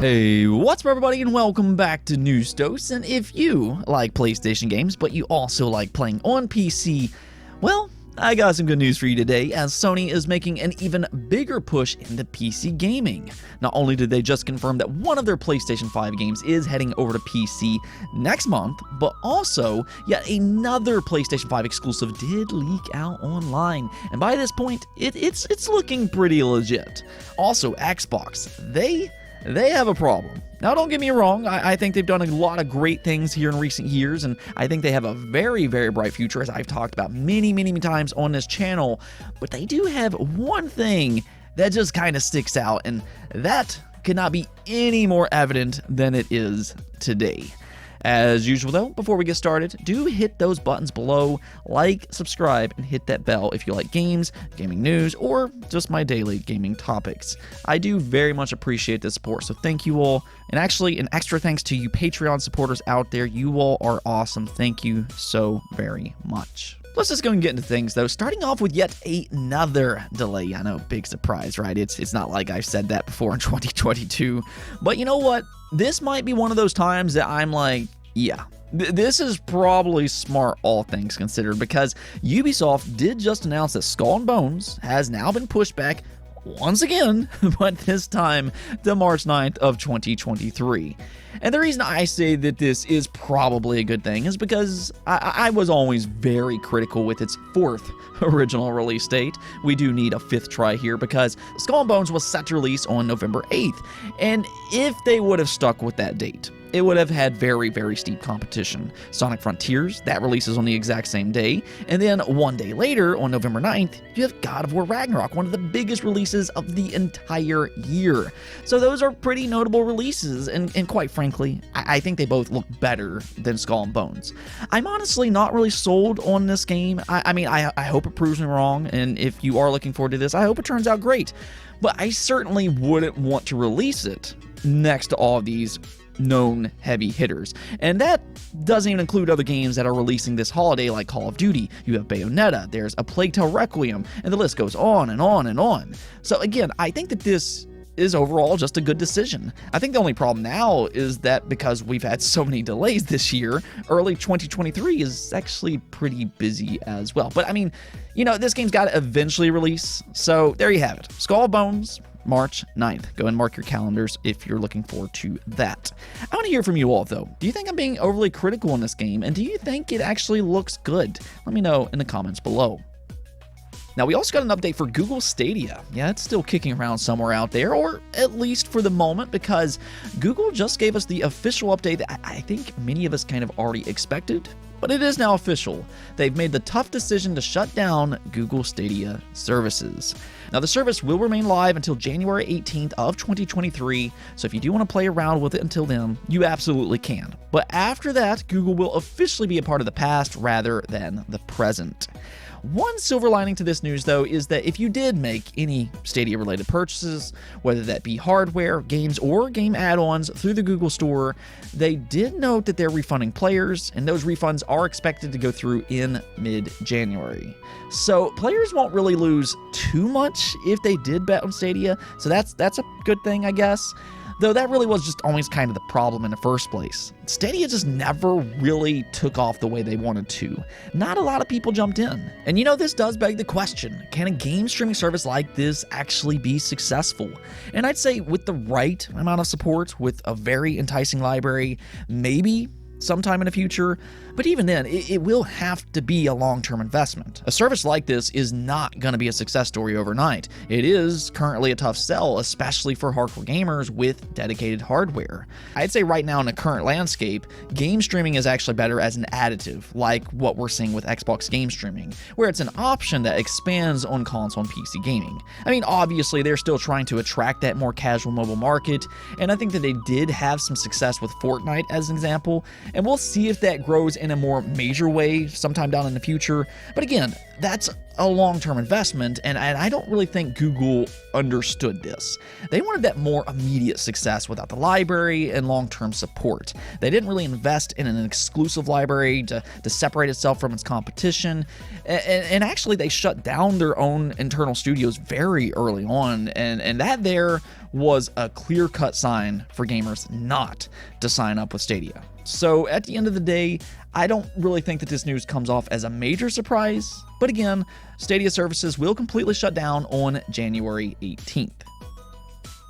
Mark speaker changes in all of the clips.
Speaker 1: Hey, what's up everybody and welcome back to News Dose. And if you like PlayStation games, but you also like playing on PC, well, I got some good news for you today, as Sony is making an even bigger push into PC gaming. Not only did they just confirm that one of their PlayStation 5 games is heading over to PC next month, but also yet another PlayStation 5 exclusive did leak out online. And by this point, it's looking pretty legit. Also, Xbox, they have a problem. Now, don't get me wrong, I think they've done a lot of great things here in recent years, and I think they have a very, very bright future, as I've talked about many times on this channel, but they do have one thing that just kind of sticks out, and that could not be any more evident than it is today. As usual though, before we get started, do hit those buttons below, like, subscribe, and hit that bell if you like games, gaming news, or just my daily gaming topics. I do very much appreciate the support, so thank you all. And actually, an extra thanks to you Patreon supporters out there. You all are awesome. Thank you so very much. Let's just go and get into things, though, starting off with yet another delay. I know, big surprise, right? It's not like I've said that before in 2022. But you know what? This might be one of those times that I'm like, yeah, this is probably smart, all things considered, because Ubisoft did just announce that Skull and Bones has now been pushed back once again, but this time to March 9th of 2023. And the reason I say that this is probably a good thing is because I was always very critical with its fourth original release date. We do need a fifth try here because Skull and Bones was set to release on November 8th. And if they would have stuck with that date, it would have had very steep competition. Sonic Frontiers, that releases on the exact same day, and then one day later, on November 9th, you have God of War Ragnarok, one of the biggest releases of the entire year. So those are pretty notable releases, and quite frankly, I think they both look better than Skull and Bones. I'm honestly not really sold on this game. I mean, I hope it proves me wrong, and if you are looking forward to this, I hope it turns out great. But I certainly wouldn't want to release it next to all of these known heavy hitters. And that doesn't even include other games that are releasing this holiday, like Call of Duty. You have Bayonetta, there's A Plague Tale Requiem, and the list goes on and on and on. So again, I think that this is overall just a good decision. I think the only problem now is that because we've had so many delays this year, early 2023 is actually pretty busy as well. But I mean, you know, this game's got to eventually release, so there you have it. Skull and Bones, March 9th. Go and mark your calendars if you're looking forward to that. I want to hear from you all, though. Do you think I'm being overly critical in this game, and do you think it actually looks good? Let me know in the comments below. Now, we also got an update for Google Stadia. Yeah, it's still kicking around somewhere out there, or at least for the moment, because Google just gave us the official update that I think many of us kind of already expected, but it is now official. They've made the tough decision to shut down Google Stadia services. Now, the service will remain live until January 18th of 2023, so if you do want to play around with it until then, you absolutely can. But after that, Google will officially be a part of the past rather than the present. One silver lining to this news, though, is that if you did make any Stadia-related purchases, whether that be hardware, games, or game add-ons through the Google Store, they did note that they're refunding players, and those refunds are expected to go through in mid-January. So players won't really lose too much if they did bet on Stadia, so that's a good thing, I guess. Though that really was just always kind of the problem in the first place. Stadia just never really took off the way they wanted to. Not a lot of people jumped in. And you know, this does beg the question, can a game streaming service like this actually be successful? And I'd say with the right amount of support, with a very enticing library, maybe sometime in the future, but even then, it will have to be a long-term investment. A service like this is not going to be a success story overnight. It is currently a tough sell, especially for hardcore gamers with dedicated hardware. I'd say right now in the current landscape, game streaming is actually better as an additive, like what we're seeing with Xbox game streaming, where it's an option that expands on console and PC gaming. I mean, obviously, they're still trying to attract that more casual mobile market, and I think that they did have some success with Fortnite as an example, and we'll see if that grows in a more major way sometime down in the future. But again, that's a long-term investment, and I don't really think Google understood this. They wanted that more immediate success without the library and long-term support. They didn't really invest in an exclusive library to separate itself from its competition, and actually they shut down their own internal studios very early on, and that there was a clear-cut sign for gamers not to sign up with Stadia. So at the end of the day, I don't really think that this news comes off as a major surprise, but again, Stadia services will completely shut down on January 18th.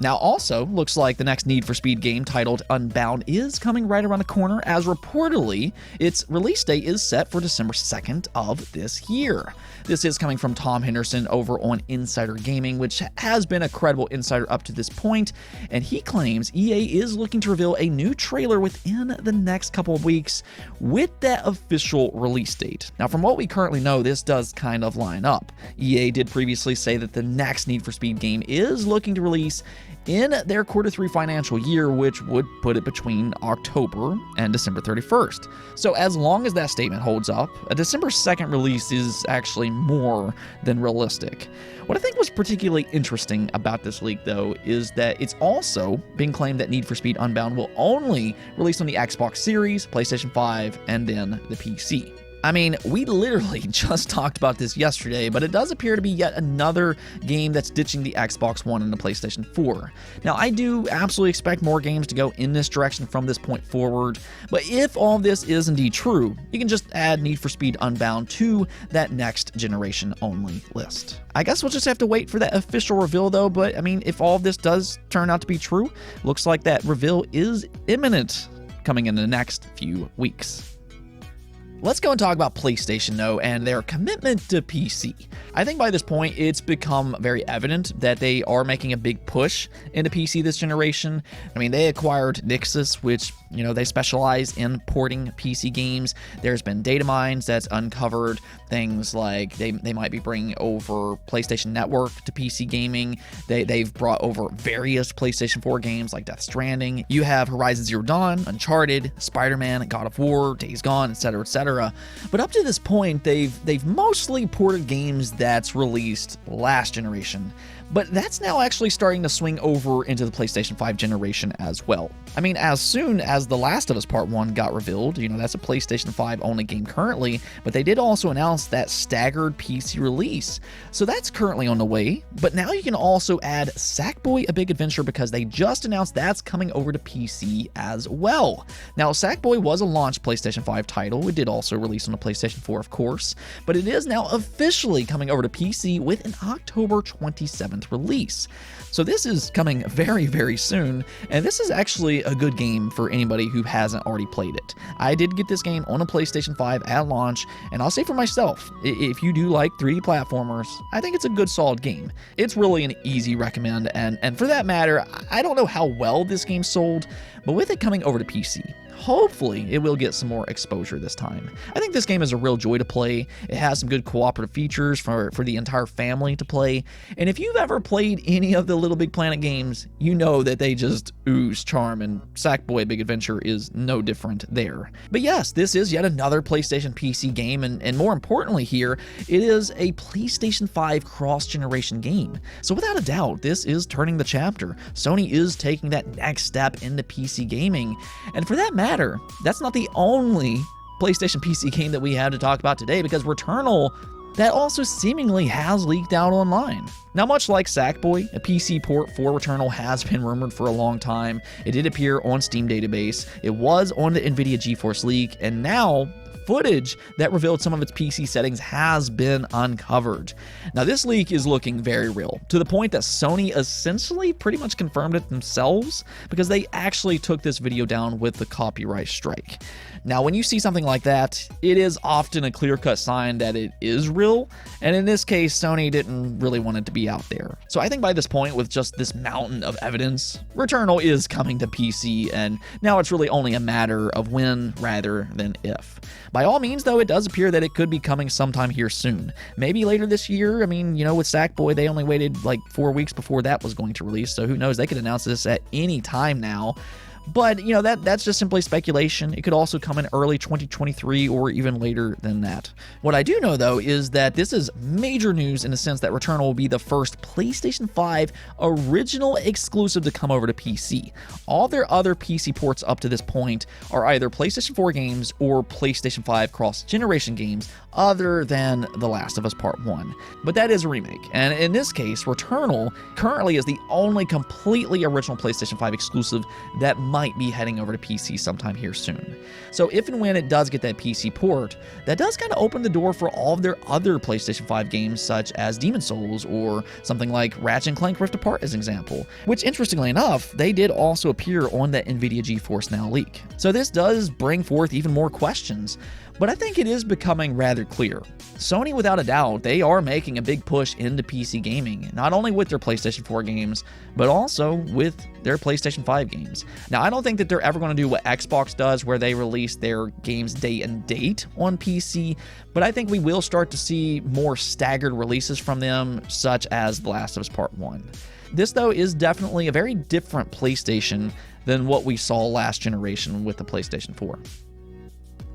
Speaker 1: Now also, looks like the next Need for Speed game titled Unbound is coming right around the corner, as reportedly its release date is set for December 2nd of this year. This is coming from Tom Henderson over on Insider Gaming, which has been a credible insider up to this point, and he claims EA is looking to reveal a new trailer within the next couple of weeks with that official release date. Now, from what we currently know, this does kind of line up. EA did previously say that the next Need for Speed game is looking to release in their Q3 financial year, which would put it between October and December 31st. So as long as that statement holds up, a December 2nd release is actually more than realistic. What I think was particularly interesting about this leak, though, is that it's also being claimed that Need for Speed Unbound will only release on the Xbox Series, PlayStation 5, and then the PC. I mean, we literally just talked about this yesterday, but it does appear to be yet another game that's ditching the Xbox One and the PlayStation 4. Now, I do absolutely expect more games to go in this direction from this point forward, but if all this is indeed true, you can just add Need for Speed Unbound to that next generation only list. I guess we'll just have to wait for that official reveal, though, but I mean, if all of this does turn out to be true, looks like that reveal is imminent coming in the next few weeks. Let's go and talk about PlayStation, though, and their commitment to PC. I think by this point, it's become very evident that they are making a big push into PC this generation. I mean, they acquired Nixxes, which, they specialize in porting PC games. There's been data mines that's uncovered things like they might be bringing over PlayStation Network to PC gaming. They've brought over various PlayStation 4 games like Death Stranding. You have Horizon Zero Dawn, Uncharted, Spider-Man, God of War, Days Gone, etc., etc. But up to this point, they've mostly ported games that's released last generation. But that's now actually starting to swing over into the PlayStation 5 generation as well. I mean, as soon as The Last of Us Part 1 got revealed, that's a PlayStation 5 only game currently, but they did also announce that staggered PC release. So that's currently on the way, but now you can also add Sackboy: A Big Adventure because they just announced that's coming over to PC as well. Now, Sackboy was a launch PlayStation 5 title. It did also release on the PlayStation 4, of course, but it is now officially coming over to PC with an October 27th release. So this is coming very, very soon, and this is actually a good game for anybody who hasn't already played it. I did get this game on a PlayStation 5 at launch, and I'll say for myself, if you do like 3D platformers, I think it's a good solid game. It's really an easy recommend, and for that matter, I don't know how well this game sold, but with it coming over to PC, hopefully it will get some more exposure this time. I think this game is a real joy to play. It has some good cooperative features for the entire family to play, and if you've ever played any of the Little Big Planet games, you know that they just ooze charm, and Sackboy: Big Adventure is no different there. But yes, this is yet another PlayStation PC game, and more importantly here, it is a PlayStation 5 cross-generation game. So without a doubt, this is turning the chapter. Sony is taking that next step into PC gaming, and for that matter, that's not the only PlayStation PC game that we have to talk about today, because Returnal, that also seemingly has leaked out online. Now, much like Sackboy, a PC port for Returnal has been rumored for a long time. It did appear on Steam database, it was on the NVIDIA GeForce leak, and now footage that revealed some of its PC settings has been uncovered. Now, this leak is looking very real, to the point that Sony essentially pretty much confirmed it themselves, because they actually took this video down with the copyright strike. Now, when you see something like that, it is often a clear-cut sign that it is real, and in this case, Sony didn't really want it to be out there. So I think by this point, with just this mountain of evidence, Returnal is coming to PC, and now it's really only a matter of when rather than if. By all means, though, it does appear that it could be coming sometime here soon. Maybe later this year. I mean, with Sackboy, they only waited like 4 weeks before that was going to release, so who knows, they could announce this at any time now. But, you know, that's just simply speculation. It could also come in early 2023 or even later than that. What I do know, though, is that this is major news in the sense that Returnal will be the first PlayStation 5 original exclusive to come over to PC. All their other PC ports up to this point are either PlayStation 4 games or PlayStation 5 cross-generation games other than The Last of Us Part 1. But that is a remake, and in this case, Returnal currently is the only completely original PlayStation 5 exclusive that might be heading over to PC sometime here soon. So if and when it does get that PC port, that does kind of open the door for all of their other PlayStation 5 games such as Demon's Souls or something like Ratchet & Clank Rift Apart as an example, which interestingly enough, they did also appear on that NVIDIA GeForce Now leak. So this does bring forth even more questions, but I think it is becoming rather clear. Sony, without a doubt, they are making a big push into PC gaming, not only with their PlayStation 4 games, but also with their PlayStation 5 games. Now, I don't think that they're ever going to do what Xbox does, where they release their games day and date on PC, but I think we will start to see more staggered releases from them, such as The Last of Us Part 1. This, though, is definitely a very different PlayStation than what we saw last generation with the PlayStation 4.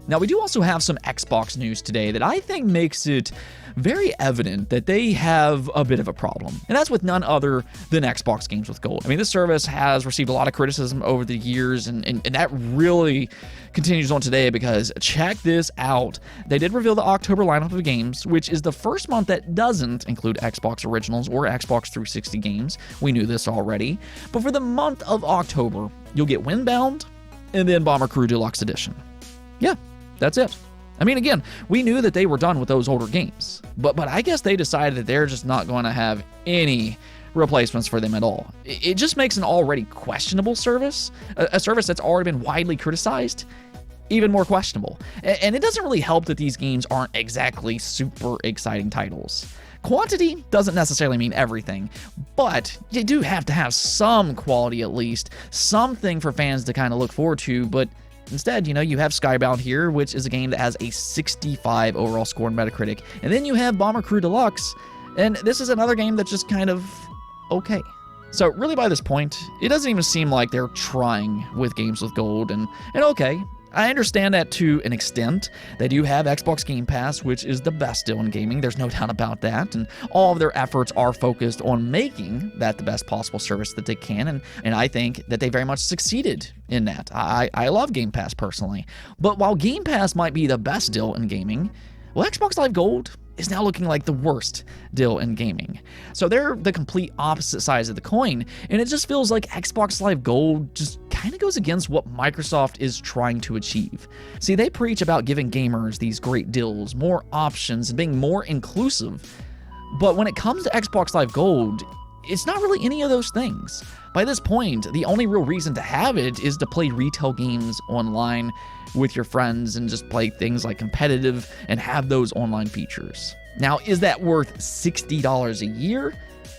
Speaker 1: Now, we do also have some Xbox news today that I think makes it very evident that they have a bit of a problem, and that's with none other than Xbox Games with Gold. I mean, this service has received a lot of criticism over the years, and that really continues on today because check this out. They did reveal the October lineup of games, which is the first month that doesn't include Xbox Originals or Xbox 360 games. We knew this already. But for the month of October, you'll get Windbound and then Bomber Crew Deluxe Edition. Yeah, that's it. I mean, again, we knew that they were done with those older games, but I guess they decided that they're just not going to have any replacements for them at all. It just makes an already questionable service, a service that's already been widely criticized, even more questionable. And it doesn't really help that these games aren't exactly super exciting titles. Quantity doesn't necessarily mean everything, but you do have to have some quality at least, something for fans to kind of look forward to, but instead, you know, you have Skybound here, which is a game that has a 65 overall score on Metacritic. And then you have Bomber Crew Deluxe, and this is another game that's just kind of okay. So really by this point, it doesn't even seem like they're trying with Games with Gold, and okay. I understand that to an extent. They do have Xbox Game Pass, which is the best deal in gaming. There's no doubt about that. And all of their efforts are focused on making that the best possible service that they can. And I think that they very much succeeded in that. I love Game Pass personally. But while Game Pass might be the best deal in gaming, well, Xbox Live Gold is now looking like the worst deal in gaming. So they're the complete opposite sides of the coin, and it just feels like Xbox Live Gold just kind of goes against what Microsoft is trying to achieve. See, they preach about giving gamers these great deals, more options, and being more inclusive, but when it comes to Xbox Live Gold, it's not really any of those things. By this point, the only real reason to have it is to play retail games online with your friends and just play things like competitive and have those online features. Now, is that worth $60 a year?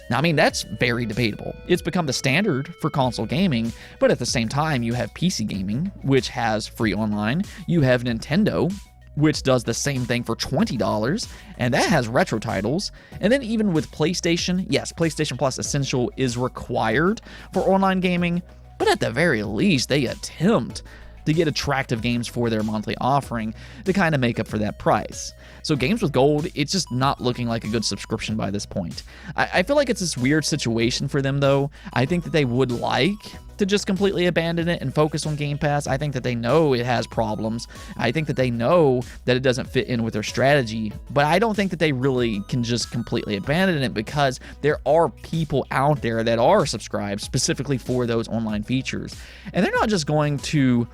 Speaker 1: Now, I mean, that's very debatable. It's become the standard for console gaming, but at the same time, you have PC gaming, which has free online. You have Nintendo, which does the same thing for $20, and that has retro titles. And then even with PlayStation, yes, PlayStation Plus Essential is required for online gaming, but at the very least, they attempt to get attractive games for their monthly offering to kind of make up for that price. So Games with Gold, it's just not looking like a good subscription by this point. I feel like it's this weird situation for them, though. I think that they would like to just completely abandon it and focus on Game Pass. I think that they know it has problems. I think that they know that it doesn't fit in with their strategy, but I don't think that they really can just completely abandon it because there are people out there that are subscribed specifically for those online features, and they're not just going to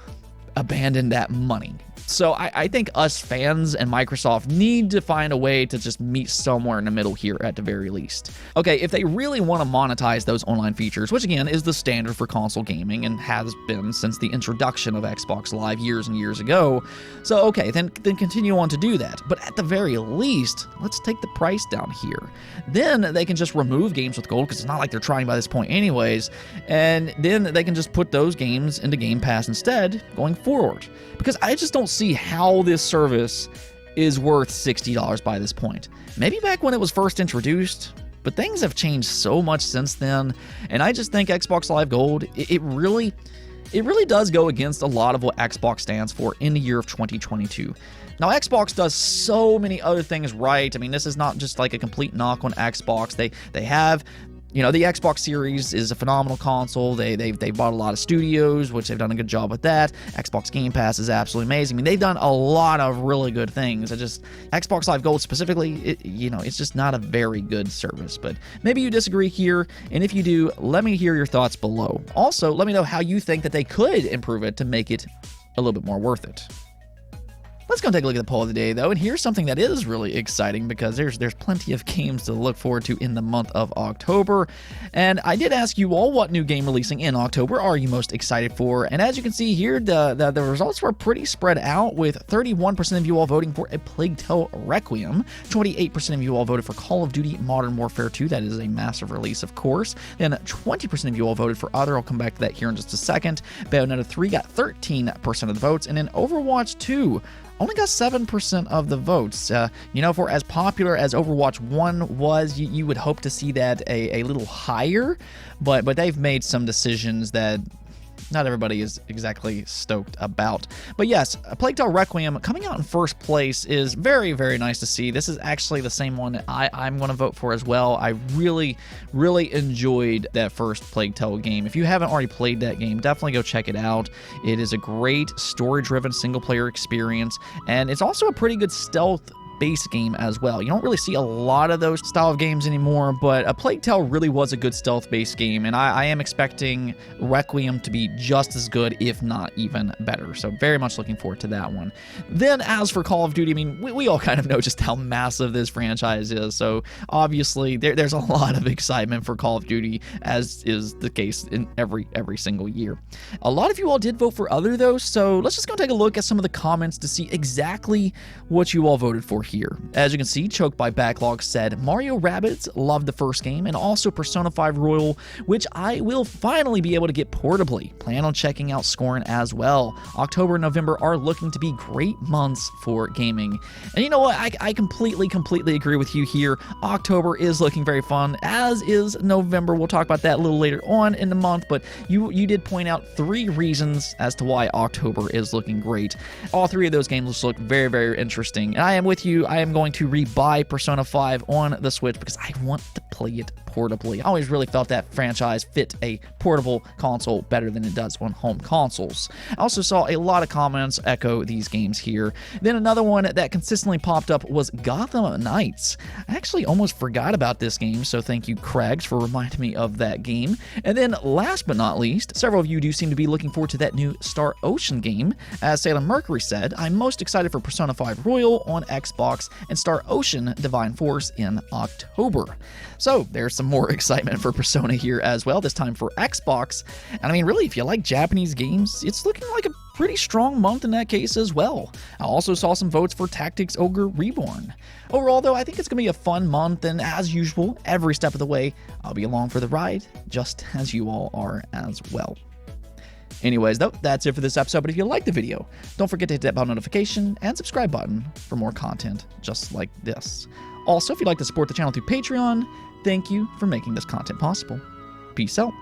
Speaker 1: abandon that money. So I think us fans and Microsoft need to find a way to just meet somewhere in the middle here at the very least. Okay, if they really want to monetize those online features, which again is the standard for console gaming and has been since the introduction of Xbox Live years and years ago, so okay, then continue on to do that. But at the very least, let's take the price down here. Then they can just remove Games with Gold, because it's not like they're trying by this point anyways, and then they can just put those games into Game Pass instead going forward. Because I just don't see how this service is worth $60 by this point. Maybe back when it was first introduced, but things have changed so much since then, and I just think Xbox Live Gold, it really it really does go against a lot of what Xbox stands for in the year of 2022. Now, Xbox does so many other things right. I mean, this is not just like a complete knock on Xbox. They have, you know, the Xbox Series is a phenomenal console. They bought a lot of studios, which they've done a good job with that. Xbox Game Pass is absolutely amazing. I mean, they've done a lot of really good things. Xbox Live Gold specifically, it's just not a very good service. But maybe you disagree here, and if you do, let me hear your thoughts below. Also, let me know how you think that they could improve it to make it a little bit more worth it. Let's go take a look at the poll of the day, though, and here's something that is really exciting because there's plenty of games to look forward to in the month of October. And I did ask you all what new game releasing in October are you most excited for, and as you can see here, the results were pretty spread out, with 31% of you all voting for A Plague Tale Requiem, 28% of you all voted for Call of Duty Modern Warfare 2, that is a massive release, of course, then 20% of you all voted for Other, I'll come back to that here in just a second. Bayonetta 3 got 13% of the votes, and then Overwatch 2 only got 7% of the votes. You know, for as popular as Overwatch 1 was, you would hope to see that a little higher, but they've made some decisions that not everybody is exactly stoked about. But yes, A Plague Tale Requiem coming out in first place is very, very nice to see. This is actually the same one I'm going to vote for as well. I really, really enjoyed that first Plague Tale game. If you haven't already played that game, definitely go check it out. It is a great story-driven single-player experience, and it's also a pretty good stealth base game as well. You don't really see a lot of those style of games anymore, but A Plague Tale really was a good stealth-based game, and I am expecting Requiem to be just as good, if not even better. So very much looking forward to that one. Then as for Call of Duty, I mean, we all kind of know just how massive this franchise is, so obviously there's a lot of excitement for Call of Duty, as is the case in every single year. A lot of you all did vote for Other, though, so let's just go take a look at some of the comments to see exactly what you all voted for here. As you can see, Choked by Backlog said, Mario Rabbids loved the first game, and also Persona 5 Royal, which I will finally be able to get portably. Plan on checking out Scorn as well. October and November are looking to be great months for gaming. And you know what? I completely agree with you here. October is looking very fun, as is November. We'll talk about that a little later on in the month, but you did point out 3 reasons as to why October is looking great. All 3 of those games look very, very interesting, and I am with you. I am going to rebuy Persona 5 on the Switch because I want to play it portably. I always really felt that franchise fit a portable console better than it does on home consoles. I also saw a lot of comments echo these games here. Then another one that consistently popped up was Gotham Knights. I actually almost forgot about this game, so thank you, Craigs, for reminding me of that game. And then last but not least, several of you do seem to be looking forward to that new Star Ocean game. As Salem Mercury said, I'm most excited for Persona 5 Royal on Xbox and Star Ocean Divine Force in October. So there's some more excitement for Persona here as well, this time for Xbox. And I mean, really, if you like Japanese games, it's looking like a pretty strong month in that case as well. I also saw some votes for Tactics Ogre Reborn. Overall, though, I think it's going to be a fun month, and as usual, every step of the way, I'll be along for the ride, just as you all are as well. Anyways, though, that's it for this episode, but if you liked the video, don't forget to hit that bell notification and subscribe button for more content just like this. Also, if you'd like to support the channel through Patreon, thank you for making this content possible. Peace out.